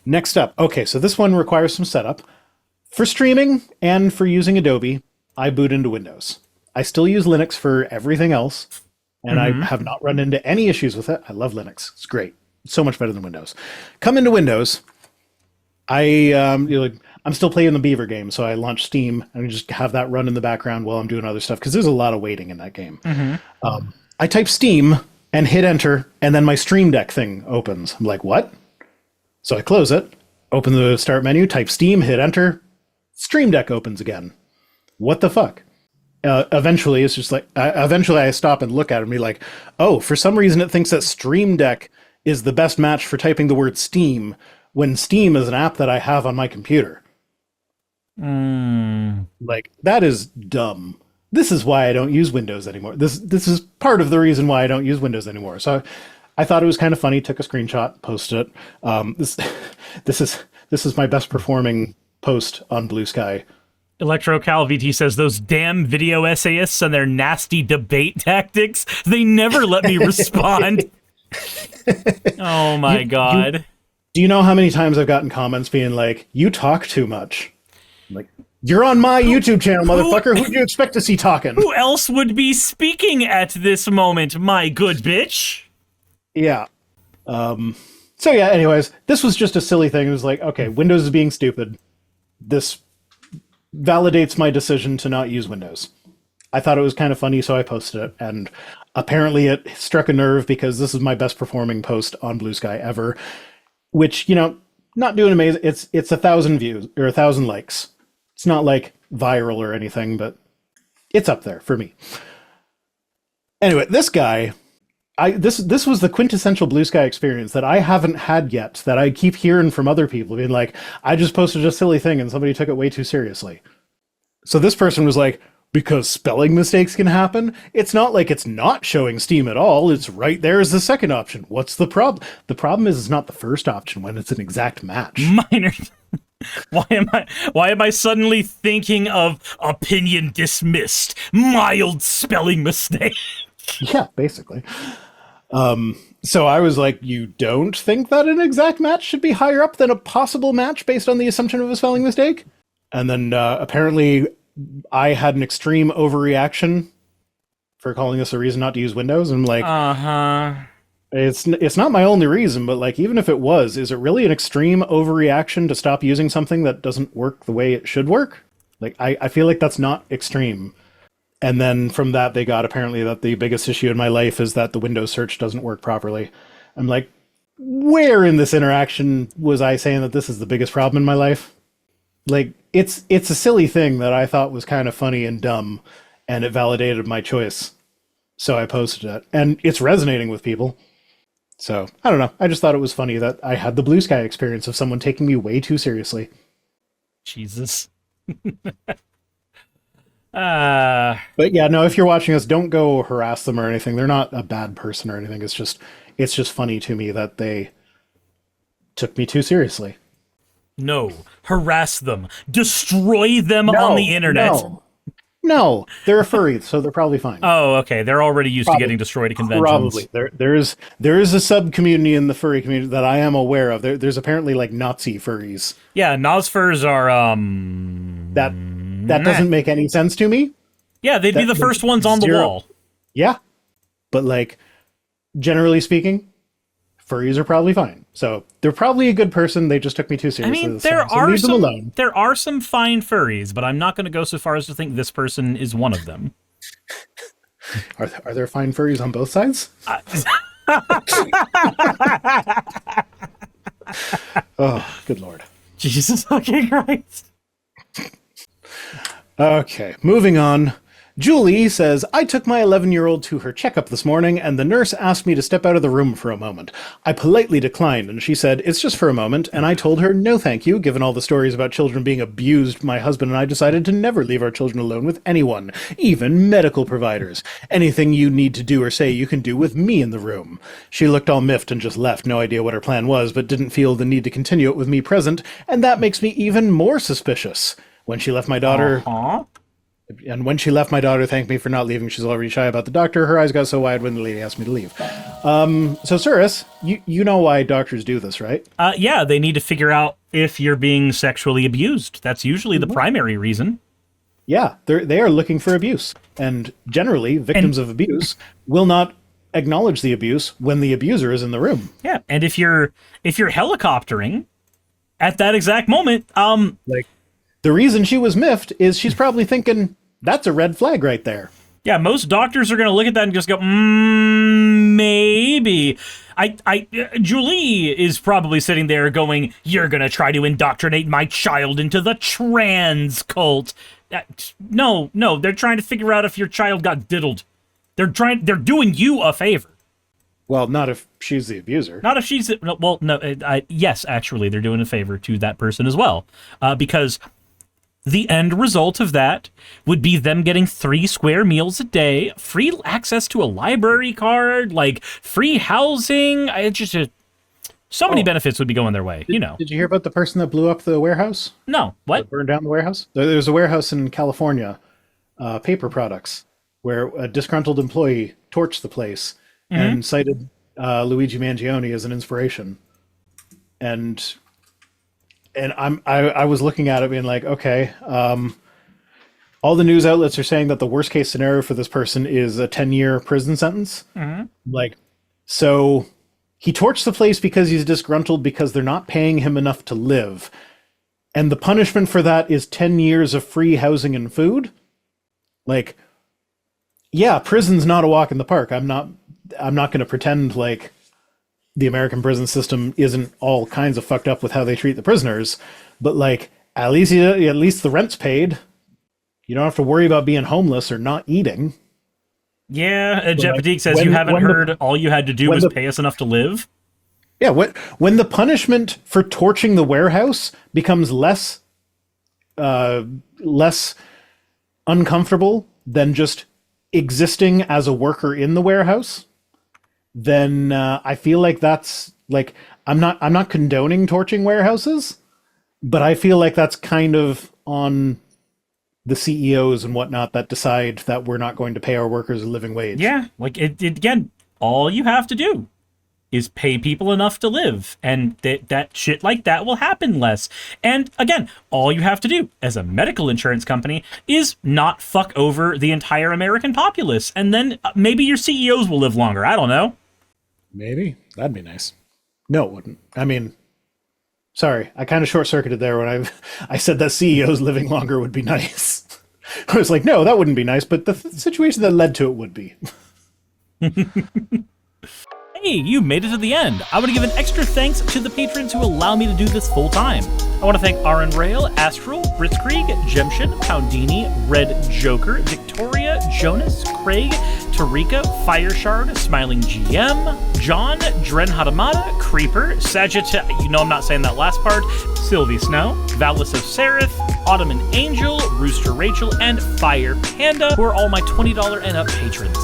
Next up. Okay, so this one requires some setup. For streaming and for using Adobe, I boot into Windows. I still use Linux for everything else, and I have not run into any issues with it. I love Linux. It's great. It's so much better than Windows. Come into Windows, I'm still playing the Beaver game, so I launch Steam and just have that run in the background while I'm doing other stuff, because there's a lot of waiting in that game. I type Steam and hit enter, and then my Stream Deck thing opens. I'm like, what? So I close it, open the start menu, type Steam, hit enter, Stream Deck opens again. What the fuck? Eventually, it's just like, eventually I stop and look at it and be like, oh, for some reason it thinks that Stream Deck is the best match for typing the word Steam, when Steam is an app that I have on my computer. Like, that is dumb. This is why I don't use Windows anymore. This is part of the reason why I don't use Windows anymore. So I thought it was kind of funny, took a screenshot, posted it. This is my best performing post on Blue Sky. ElectroCal VT says, those damn video essayists and their nasty debate tactics, they never let me respond. Oh my God. Do you know how many times I've gotten comments being like, you talk too much? I'm like, you're on my YouTube channel, motherfucker. Who do you expect to see talking? Who else would be speaking at this moment, my good bitch? Yeah. So yeah, anyways, this was just a silly thing. It was like, okay, Windows is being stupid. This validates my decision to not use Windows. I thought it was kind of funny, so I posted it. And apparently it struck a nerve, because this is my best performing post on Blue Sky ever. Which, not doing amazing. It's 1,000 views or 1,000 likes. It's not like viral or anything, but it's up there for me. Anyway, this guy, this was the quintessential Blue Sky experience that I haven't had yet, that I keep hearing from other people being like, I just posted a silly thing and somebody took it way too seriously. So this person was like, because spelling mistakes can happen, it's not like it's not showing Steam at all. It's right there as the second option. What's the problem? The problem is it's not the first option when it's an exact match. Minor. Why am I suddenly thinking of opinion dismissed? Mild spelling mistake. Yeah, basically. So I was like, you don't think that an exact match should be higher up than a possible match based on the assumption of a spelling mistake? And then apparently I had an extreme overreaction for calling this a reason not to use Windows. And I'm like, it's not my only reason, but like, even if it was, is it really an extreme overreaction to stop using something that doesn't work the way it should work? Like, I feel like that's not extreme. And then from that, they got apparently that the biggest issue in my life is that the Windows search doesn't work properly. I'm like, where in this interaction was I saying that this is the biggest problem in my life? Like, it's a silly thing that I thought was kind of funny and dumb, and it validated my choice. So I posted it, and it's resonating with people. So, I don't know. I just thought it was funny that I had the Blue Sky experience of someone taking me way too seriously. Jesus. But yeah, no, if you're watching us, don't go harass them or anything. They're not a bad person or anything. It's just funny to me that they took me too seriously. No, harass them. Destroy them on the internet. No, they're a furry, so they're probably fine. Oh, okay. They're already used to getting destroyed at conventions. Probably. There is a sub-community in the furry community that I am aware of. There's apparently like Nazi furries. Yeah, Nosfurs are, That doesn't make any sense to me. Yeah, they'd be the first ones on the wall. Yeah. But like, generally speaking, furries are probably fine. So they're probably a good person. They just took me too seriously. I mean, there are some fine furries, but I'm not going to go so far as to think this person is one of them. Are there fine furries on both sides? Oh, good Lord. Jesus fucking Christ. Okay, moving on. Julie says, I took my 11-year-old to her checkup this morning, and the nurse asked me to step out of the room for a moment. I politely declined, and she said, it's just for a moment, and I told her, no thank you. Given all the stories about children being abused, my husband and I decided to never leave our children alone with anyone, even medical providers. Anything you need to do or say, you can do with me in the room. She looked all miffed and just left, no idea what her plan was, but didn't feel the need to continue it with me present, and that makes me even more suspicious. When she left my daughter... And when she left, my daughter thanked me for not leaving. She's already shy about the doctor. Her eyes got so wide when the lady asked me to leave. So, Cirrus, you know why doctors do this, right? Yeah, they need to figure out if you're being sexually abused. That's usually the primary reason. Yeah, they are looking for abuse. And generally, victims of abuse will not acknowledge the abuse when the abuser is in the room. Yeah, and if you're helicoptering at that exact moment, Like, the reason she was miffed is she's probably thinking, that's a red flag right there. yeah, most doctors are going to look at that and just go, maybe. Julie is probably sitting there going, you're going to try to indoctrinate my child into the trans cult. No, they're trying to figure out if your child got diddled. They're doing you a favor. Well, not if she's the abuser. Not if she's, well, no, yes, actually, they're doing a favor to that person as well. Because the end result of that would be them getting 3 square meals a day, free access to a library card, like free housing. So many benefits would be going their way, you know. Did you hear about the person that blew up the warehouse? No, what? That burned down the warehouse? There's a warehouse in California, paper products, where a disgruntled employee torched the place and cited Luigi Mangione as an inspiration. And I was looking at it being like, okay, all the news outlets are saying that the worst case scenario for this person is a 10-year prison sentence. Like, so he torched the place because he's disgruntled because they're not paying him enough to live. And the punishment for that is 10 years of free housing and food. Like, yeah, prison's not a walk in the park. I'm not going to pretend like the American prison system isn't all kinds of fucked up with how they treat the prisoners, but like at least the rent's paid. You don't have to worry about being homeless or not eating. Yeah, Jeff Patique says you haven't heard all you had to do was pay us enough to live. Yeah, when the punishment for torching the warehouse becomes less uncomfortable than just existing as a worker in the warehouse, then I feel like that's like I'm not condoning torching warehouses, but I feel like that's kind of on the CEOs and whatnot that decide that we're not going to pay our workers a living wage. Yeah, like it again, all you have to do is pay people enough to live, and that shit like that will happen less. And again, all you have to do as a medical insurance company is not fuck over the entire American populace, and then maybe your CEOs will live longer. I don't know. Maybe. That'd be nice. No, it wouldn't. I mean, sorry, I kind of short-circuited there when I said that CEOs living longer would be nice. I was like, no, that wouldn't be nice, but the situation that led to it would be. Hey, you made it to the end. I want to give an extra thanks to the patrons who allow me to do this full time. I want to thank Aaron Rail, Astral, Britzkrieg, Jemshin, Poundini, Red Joker, Victoria, Jonas, Craig, Tarika, Fireshard, Smiling GM, John, Dren Hadamada, Creeper, Sagitta, you know I'm not saying that last part, Sylvie Snow, Valis of Seraph, Ottoman Angel, Rooster Rachel, and Fire Panda, who are all my $20 and up patrons.